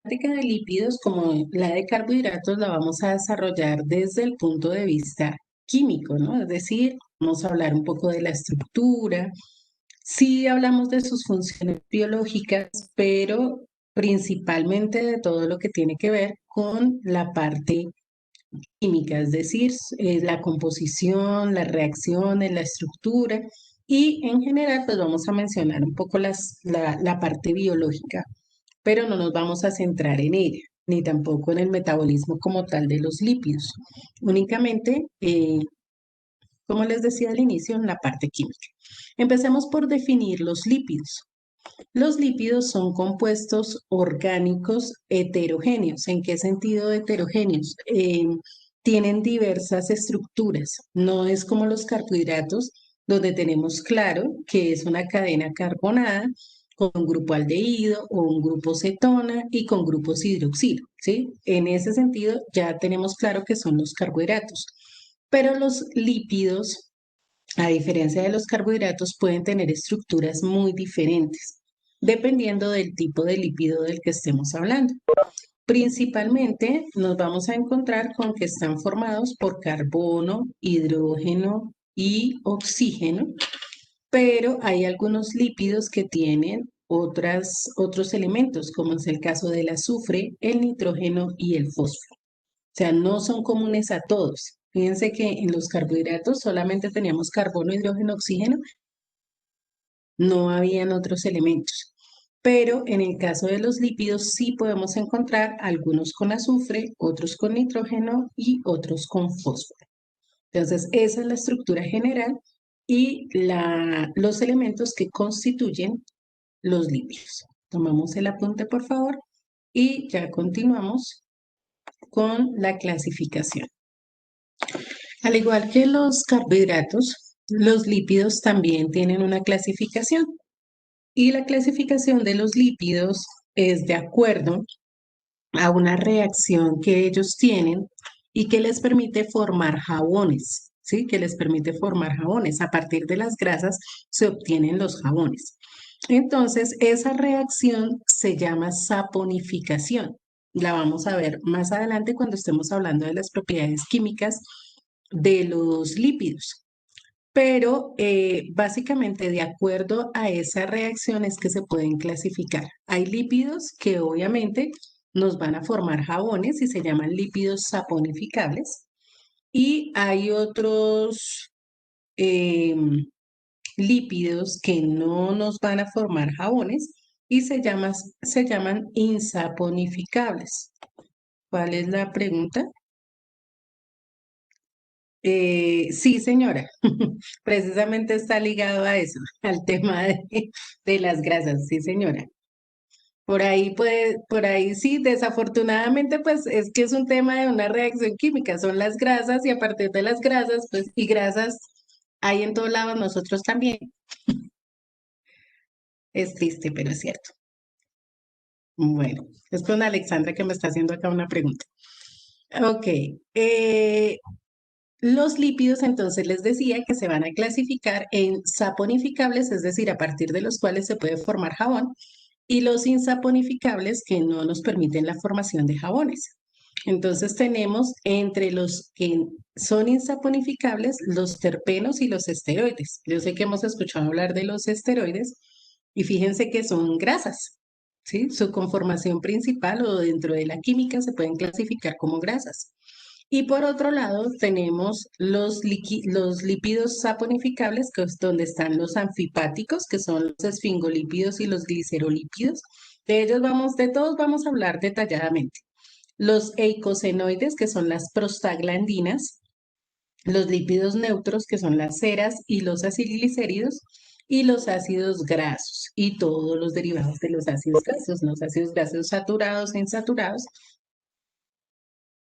temática de lípidos, como la de carbohidratos, la vamos a desarrollar desde el punto de vista químico, ¿no? Es decir, vamos a hablar un poco de la estructura. Sí hablamos de sus funciones biológicas, pero principalmente de todo lo que tiene que ver con la parte química, es decir, la composición, las reacciones, la estructura y en general pues vamos a mencionar un poco la parte biológica, pero no nos vamos a centrar en ella, ni tampoco en el metabolismo como tal de los lípidos, únicamente, como les decía al inicio, en la parte química. Empecemos por definir los lípidos. Los lípidos son compuestos orgánicos heterogéneos. ¿En qué sentido heterogéneos? Tienen diversas estructuras. No es como los carbohidratos, donde tenemos claro que es una cadena carbonada con un grupo aldehído o un grupo cetona y con grupos hidroxilo, ¿sí? En ese sentido ya tenemos claro que son los carbohidratos. Pero los lípidos, a diferencia de los carbohidratos, pueden tener estructuras muy diferentes, dependiendo del tipo de lípido del que estemos hablando. Principalmente nos vamos a encontrar con que están formados por carbono, hidrógeno y oxígeno, pero hay algunos lípidos que tienen otros elementos, como es el caso del azufre, el nitrógeno y el fósforo. O sea, no son comunes a todos. Fíjense que en los carbohidratos solamente teníamos carbono, hidrógeno, oxígeno, no habían otros elementos. Pero en el caso de los lípidos sí podemos encontrar algunos con azufre, otros con nitrógeno y otros con fósforo. Entonces, esa es la estructura general y los elementos que constituyen los lípidos. Tomamos el apunte, por favor, y ya continuamos con la clasificación. Al igual que los carbohidratos, los lípidos también tienen una clasificación y la clasificación de los lípidos es de acuerdo a una reacción que ellos tienen y que les permite formar jabones, ¿sí? Que les permite formar jabones. A partir de las grasas se obtienen los jabones. Entonces, esa reacción se llama saponificación. La vamos a ver más adelante cuando estemos hablando de las propiedades químicas de los lípidos. Pero básicamente de acuerdo a esa reacción es que se pueden clasificar. Hay lípidos que obviamente nos van a formar jabones y se llaman lípidos saponificables. Y hay otros lípidos que no nos van a formar jabones y se llaman insaponificables. ¿Cuál es la pregunta? Sí, señora, precisamente está ligado a eso, al tema de las grasas, sí, señora. Por ahí sí, desafortunadamente, pues es que es un tema de una reacción química, son las grasas y a partir de las grasas, pues, y grasas hay en todos lados, nosotros también. Es triste, pero es cierto. Bueno, es con Alexandra que me está haciendo acá una pregunta. Ok, eh, los lípidos, entonces les decía que se van a clasificar en saponificables, es decir, a partir de los cuales se puede formar jabón, y los insaponificables que no nos permiten la formación de jabones. Entonces tenemos entre los que son insaponificables los terpenos y los esteroides. Yo sé que hemos escuchado hablar de los esteroides y fíjense que son grasas, ¿sí? Su conformación principal o dentro de la química se pueden clasificar como grasas. Y por otro lado, tenemos los lípidos saponificables, que es donde están los anfipáticos, que son los esfingolípidos y los glicerolípidos. De todos vamos a hablar detalladamente. Los eicosenoides, que son las prostaglandinas, los lípidos neutros, que son las ceras y los acilglicéridos, y los ácidos grasos, y todos los derivados de los ácidos grasos, los ácidos grasos saturados e insaturados,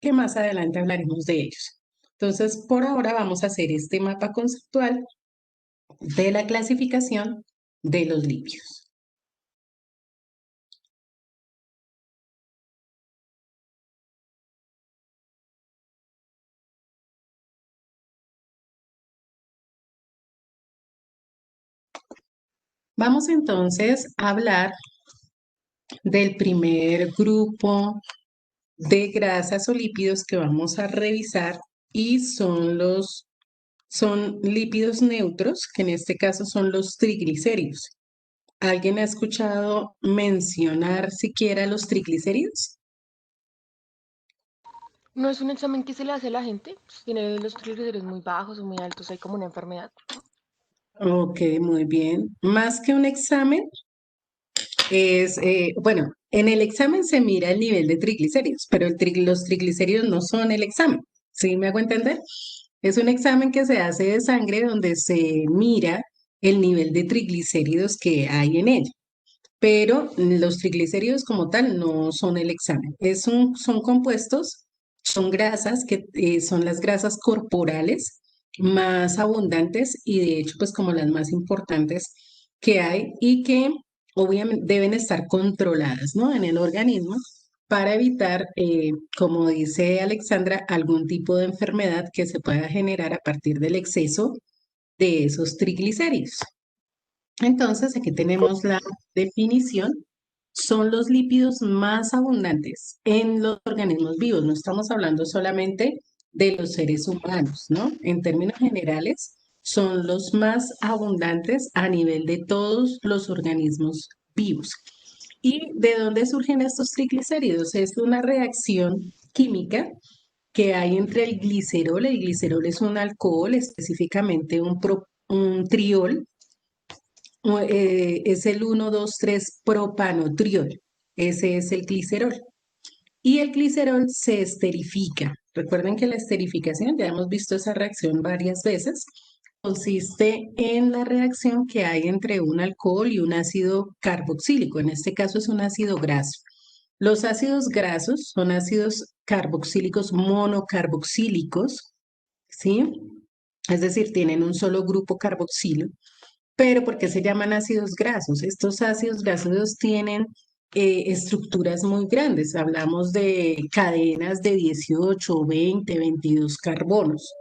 que más adelante hablaremos de ellos. Entonces, por ahora vamos a hacer este mapa conceptual de la clasificación de los lípidos. Vamos entonces a hablar del primer grupo de grasas o lípidos que vamos a revisar y son lípidos neutros, que en este caso son los triglicéridos. ¿Alguien ha escuchado mencionar siquiera los triglicéridos? No es un examen que se le hace a la gente, si tiene los triglicéridos muy bajos o muy altos, hay como una enfermedad. Ok, muy bien. Más que un examen, bueno, en el examen se mira el nivel de triglicéridos, pero los triglicéridos no son el examen. ¿Sí me hago entender? Es un examen que se hace de sangre donde se mira el nivel de triglicéridos que hay en ella. Pero los triglicéridos como tal no son el examen. Son compuestos, son grasas que son las grasas corporales más abundantes y de hecho pues como las más importantes que hay y que obviamente deben estar controladas, ¿no? En el organismo para evitar, como dice Alexandra, algún tipo de enfermedad que se pueda generar a partir del exceso de esos triglicéridos. Entonces, aquí tenemos la definición. Son los lípidos más abundantes en los organismos vivos. No estamos hablando solamente de los seres humanos, ¿no? En términos generales, son los más abundantes a nivel de todos los organismos vivos. ¿Y de dónde surgen estos triglicéridos? Es una reacción química que hay entre el glicerol. El glicerol es un alcohol, específicamente un triol, es el 1,2,3 propanotriol. Ese es el glicerol. Y el glicerol se esterifica. Recuerden que la esterificación, ya hemos visto esa reacción varias veces, consiste en la reacción que hay entre un alcohol y un ácido carboxílico. En este caso es un ácido graso. Los ácidos grasos son ácidos carboxílicos monocarboxílicos, ¿sí? Es decir, tienen un solo grupo carboxilo. Pero ¿por qué se llaman ácidos grasos? Estos ácidos grasos tienen estructuras muy grandes. Hablamos de cadenas de 18, 20, 22 carbonos.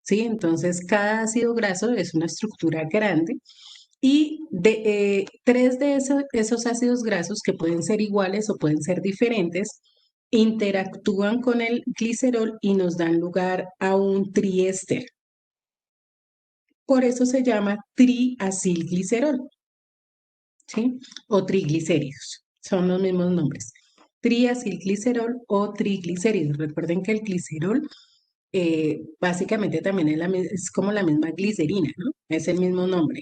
¿Sí? Entonces, cada ácido graso es una estructura grande y tres de esos ácidos grasos, que pueden ser iguales o pueden ser diferentes, interactúan con el glicerol y nos dan lugar a un triéster. Por eso se llama triacilglicerol. ¿Sí? O triglicéridos, son los mismos nombres. Triacilglicerol o triglicéridos. Recuerden que el glicerol básicamente también es como la misma glicerina, ¿no? Es el mismo nombre.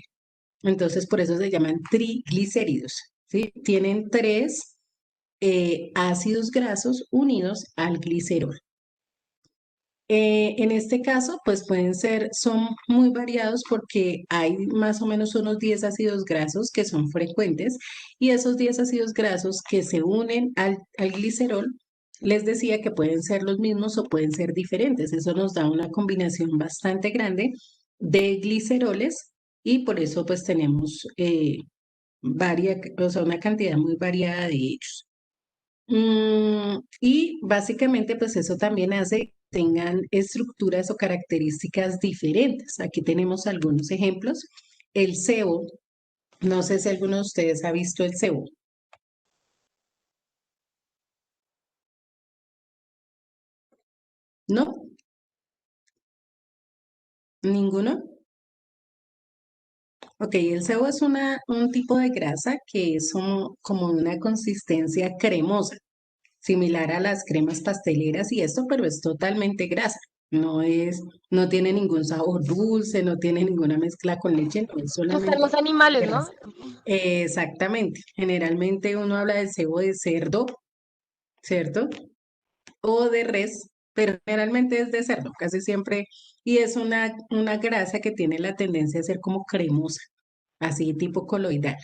Entonces, por eso se llaman triglicéridos, ¿sí? Tienen tres ácidos grasos unidos al glicerol. En este caso, pues son muy variados porque hay más o menos unos 10 ácidos grasos que son frecuentes y esos 10 ácidos grasos que se unen al glicerol, les decía que pueden ser los mismos o pueden ser diferentes. Eso nos da una combinación bastante grande de gliceroles y por eso pues tenemos o sea, una cantidad muy variada de ellos. Y básicamente, pues eso también hace que tengan estructuras o características diferentes. Aquí tenemos algunos ejemplos. El sebo, no sé si alguno de ustedes ha visto el sebo, ¿no? ¿Ninguno? Ok, el sebo es un tipo de grasa que es como una consistencia cremosa, similar a las cremas pasteleras y esto, pero es totalmente grasa. No tiene ningún sabor dulce, no tiene ninguna mezcla con leche, no, es Están solamente los animales, ¿no? grasa. Exactamente. Generalmente uno habla del sebo de cerdo, ¿cierto? O de res, pero generalmente es de cerdo, casi siempre. Y es una grasa que tiene la tendencia a ser como cremosa, así tipo coloidal.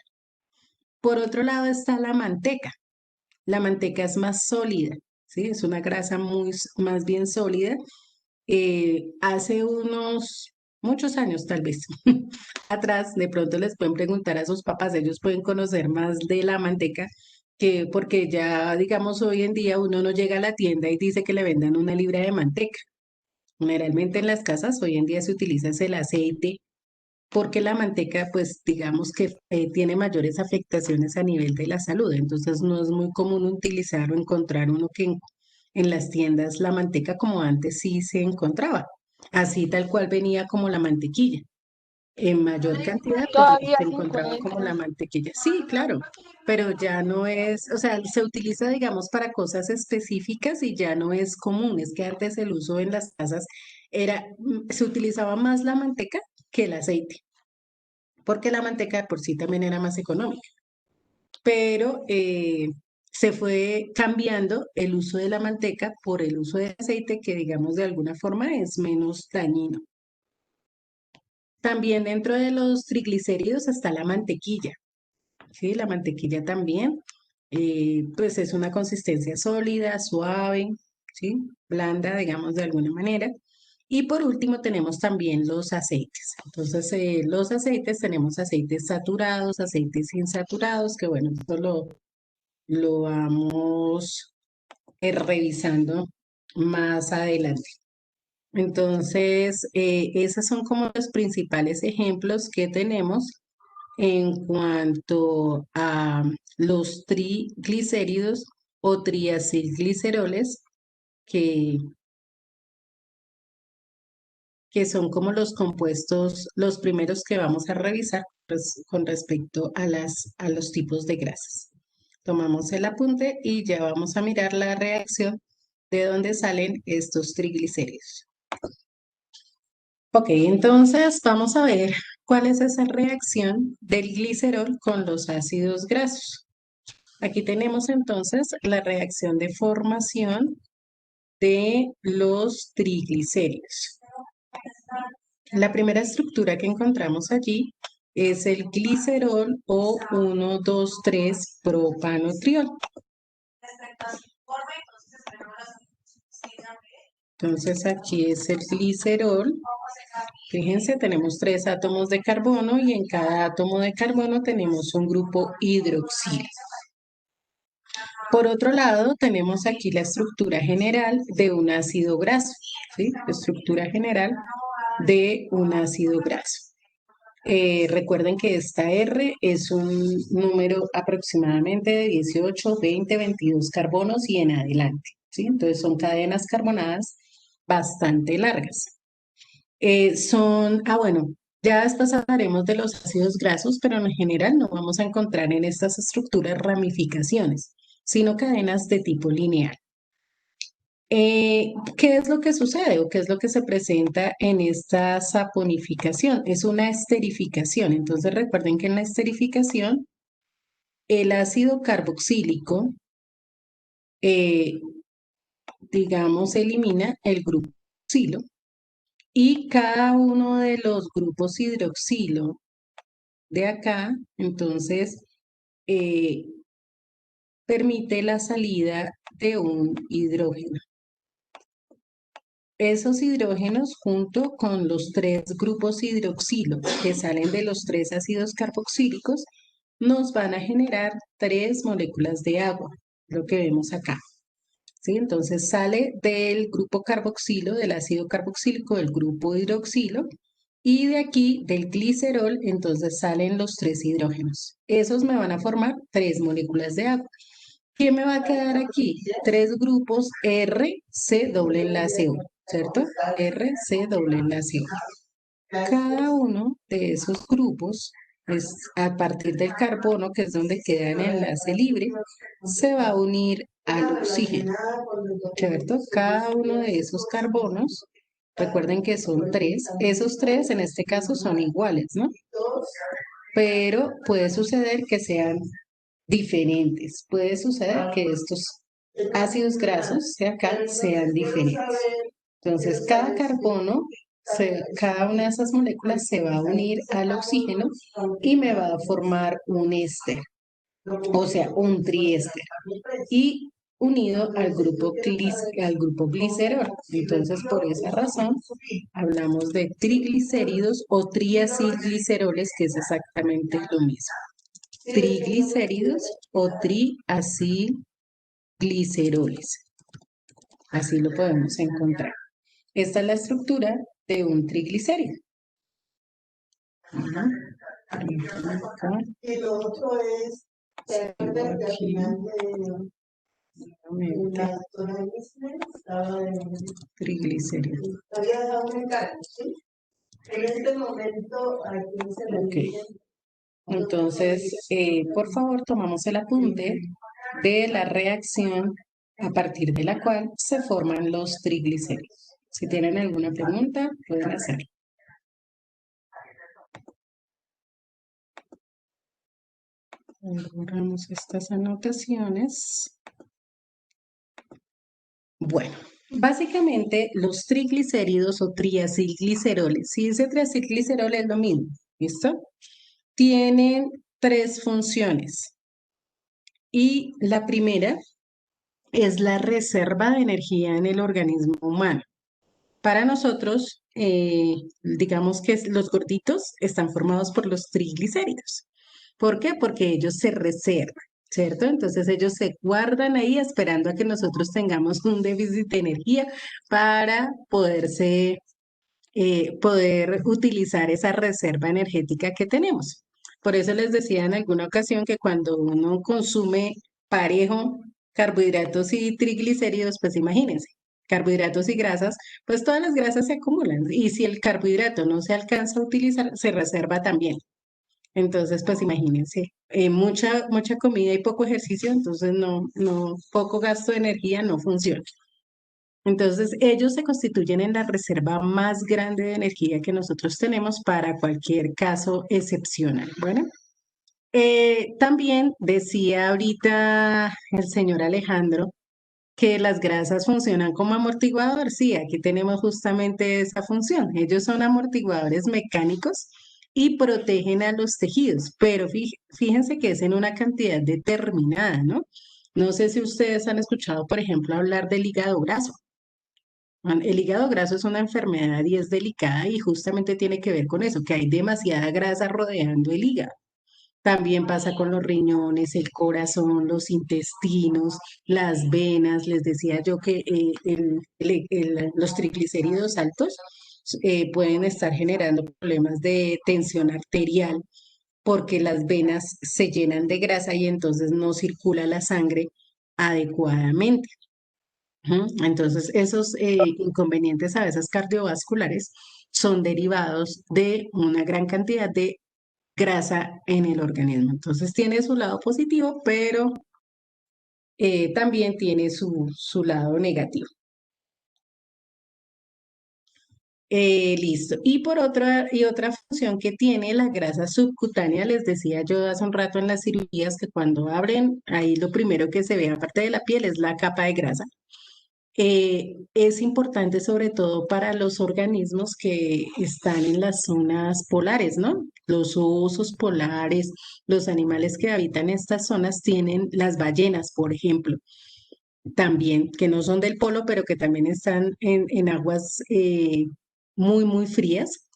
Por otro lado está la manteca. La manteca es más sólida, ¿sí? Es una grasa más bien sólida. Hace muchos años tal vez atrás, de pronto les pueden preguntar a sus papás, ellos pueden conocer más de la manteca, que porque ya, digamos, hoy en día uno no llega a la tienda y dice que le vendan una libra de manteca. Generalmente en las casas hoy en día se utiliza es el aceite porque la manteca, pues digamos que tiene mayores afectaciones a nivel de la salud. Entonces no es muy común utilizar o encontrar uno que en las tiendas la manteca como antes sí se encontraba. Así tal cual venía como la mantequilla. En mayor cantidad, pues Todavía se se encontraba como la encuentran. mantequilla. Sí, claro, pero ya no es, o sea, se utiliza, digamos, para cosas específicas y ya no es común. Es que antes el uso en las casas era, se utilizaba más la manteca que el aceite, porque la manteca de por sí también era más económica. Pero se fue cambiando el uso de la manteca por el uso del aceite, que digamos de alguna forma es menos dañino. También dentro de los triglicéridos está la mantequilla, ¿sí? La mantequilla también, pues es una consistencia sólida, suave, ¿sí? Blanda, digamos de alguna manera. Y por último tenemos también los aceites. Entonces, los aceites tenemos aceites saturados, aceites insaturados, que bueno, esto lo vamos revisando más adelante. Entonces, esos son como los principales ejemplos que tenemos en cuanto a los triglicéridos o triacilgliceroles, que, que son como los compuestos, los primeros que vamos a revisar pues, con respecto a a los tipos de grasas. Tomamos el apunte y ya vamos a mirar la reacción de dónde salen estos triglicéridos. Ok, entonces vamos a ver cuál es esa reacción del glicerol con los ácidos grasos. Aquí tenemos entonces la reacción de formación de los triglicéridos. La primera estructura que encontramos allí es el glicerol o 1,2,3-propanotriol. Entonces aquí es el glicerol. Fíjense, tenemos 3 átomos de carbono y en cada átomo de carbono tenemos un grupo hidroxilo. Por otro lado, tenemos aquí la estructura general de un ácido graso, ¿sí? La estructura general de un ácido graso. Recuerden que esta R es un número aproximadamente de 18, 20, 22 carbonos y en adelante, ¿sí? Entonces son cadenas carbonadas bastante largas. Bueno, ya después hablaremos de los ácidos grasos, pero en general no vamos a encontrar en estas estructuras ramificaciones, sino cadenas de tipo lineal. ¿Qué es lo que sucede o qué es lo que se presenta en esta saponificación? Es una esterificación. Entonces recuerden que en la esterificación el ácido carboxílico, eh, digamos, elimina el grupo hidroxilo y cada uno de los grupos hidroxilo de acá, entonces, eh, permite la salida de un hidrógeno. Esos hidrógenos junto con los 3 grupos hidroxilo que salen de los 3 ácidos carboxílicos nos van a generar 3 moléculas de agua, lo que vemos acá. ¿Sí? Entonces sale del grupo carboxilo, del ácido carboxílico, del grupo hidroxilo, y de aquí, del glicerol, entonces salen los 3 hidrógenos. Esos me van a formar 3 moléculas de agua. ¿Qué me va a quedar aquí? 3 grupos RC doble enlace O, ¿cierto? RC doble enlace O. Cada uno de esos grupos, es a partir del carbono, que es donde queda el enlace libre, se va a unir al oxígeno, ¿cierto? Cada uno de esos carbonos, recuerden que son 3, esos 3 en este caso son iguales, ¿no? Pero puede suceder que sean diferentes. Puede suceder que estos ácidos grasos de acá sean diferentes. Entonces, cada carbono, cada una de esas moléculas se va a unir al oxígeno y me va a formar un éster, o sea, un triéster. Y unido al grupo glicerol. Entonces, por esa razón, hablamos de triglicéridos o triacilgliceroles, que es exactamente lo mismo. Triglicéridos o triacilgliceroles. Así lo podemos encontrar. Esta es la estructura de un triglicérido. Ajá. Acá, Y lo otro es escribo que al aquí, final de nuevamente, la doctora Gisler estaba triglicéridos. había dejado un encargo, ¿sí? En este momento aquí se le Ok. dice Entonces, por favor, tomamos el apunte de la reacción a partir de la cual se forman los triglicéridos. Si tienen alguna pregunta, pueden hacerlo. Borramos estas anotaciones. Bueno, básicamente los triglicéridos o triacilgliceroles, si dice triacilglicerol es lo mismo, ¿listo? Tienen tres funciones y la primera es la reserva de energía en el organismo humano. Para nosotros, digamos que los gorditos están formados por los triglicéridos. ¿Por qué? Porque ellos se reservan, ¿cierto? Entonces ellos se guardan ahí esperando a que nosotros tengamos un déficit de energía para poder utilizar esa reserva energética que tenemos. Por eso les decía en alguna ocasión que cuando uno consume parejo carbohidratos y triglicéridos, pues imagínense, carbohidratos y grasas, pues todas las grasas se acumulan y si el carbohidrato no se alcanza a utilizar, se reserva también. Entonces, pues imagínense, mucha comida y poco ejercicio, entonces poco gasto de energía no funciona. Entonces, ellos se constituyen en la reserva más grande de energía que nosotros tenemos para cualquier caso excepcional. Bueno, también decía ahorita el señor Alejandro que las grasas funcionan como amortiguador. Sí, aquí tenemos justamente esa función. Ellos son amortiguadores mecánicos y protegen a los tejidos, pero fíjense que es en una cantidad determinada, ¿no? No sé si ustedes han escuchado, por ejemplo, hablar del hígado graso. El hígado graso es una enfermedad y es delicada y justamente tiene que ver con eso, que hay demasiada grasa rodeando el hígado. También pasa con los riñones, el corazón, los intestinos, las venas. Les decía yo que los triglicéridos altos pueden estar generando problemas de tensión arterial porque las venas se llenan de grasa y entonces no circula la sangre adecuadamente. Ujú. Entonces, esos inconvenientes a veces cardiovasculares son derivados de una gran cantidad de grasa en el organismo. Entonces, tiene su lado positivo, pero también tiene su lado negativo. Listo. Y otra función que tiene la grasa subcutánea, les decía yo hace un rato en las cirugías que cuando abren, ahí lo primero que se ve aparte de la piel es la capa de grasa. Es importante sobre todo para los organismos que están en las zonas polares, ¿no? Los osos polares, los animales que habitan estas zonas tienen las ballenas, por ejemplo, también, que no son del polo, pero que también están en aguas muy frías,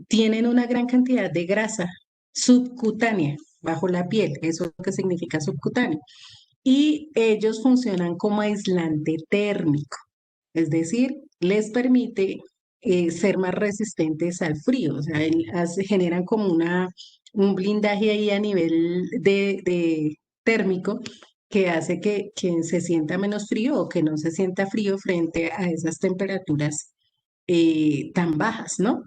tienen una gran cantidad de grasa subcutánea bajo la piel, eso es lo que significa subcutáneo y ellos funcionan como aislante térmico, es decir, les permite ser más resistentes al frío, o sea, generan como un blindaje ahí a nivel de térmico que hace que se sienta menos frío o que no se sienta frío frente a esas temperaturas tan bajas, ¿no?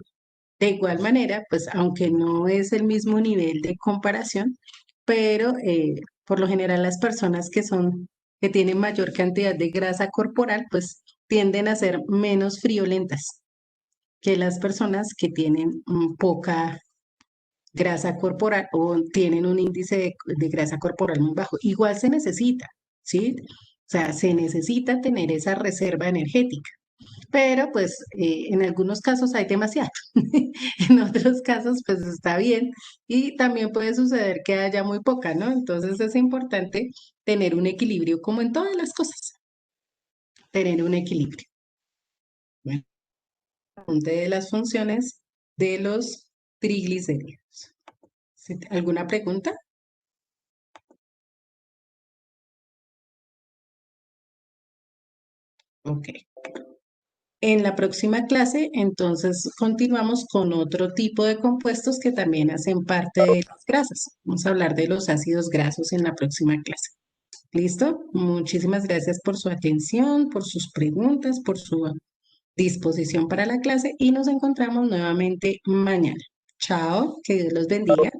De igual manera, pues aunque no es el mismo nivel de comparación, pero por lo general las personas que tienen mayor cantidad de grasa corporal, pues tienden a ser menos friolentas que las personas que tienen poca grasa corporal o tienen un índice de grasa corporal muy bajo. Igual se necesita, ¿sí? O sea, se necesita tener esa reserva energética. Pero pues en algunos casos hay demasiado, en otros casos pues está bien y también puede suceder que haya muy poca, ¿no? Entonces es importante tener un equilibrio como en todas las cosas, tener un equilibrio. Bueno, apunte de las funciones de los triglicéridos. ¿Alguna pregunta? Ok. En la próxima clase, entonces, continuamos con otro tipo de compuestos que también hacen parte de las grasas. Vamos a hablar de los ácidos grasos en la próxima clase. ¿Listo? Muchísimas gracias por su atención, por sus preguntas, por su disposición para la clase y nos encontramos nuevamente mañana. Chao, que Dios los bendiga.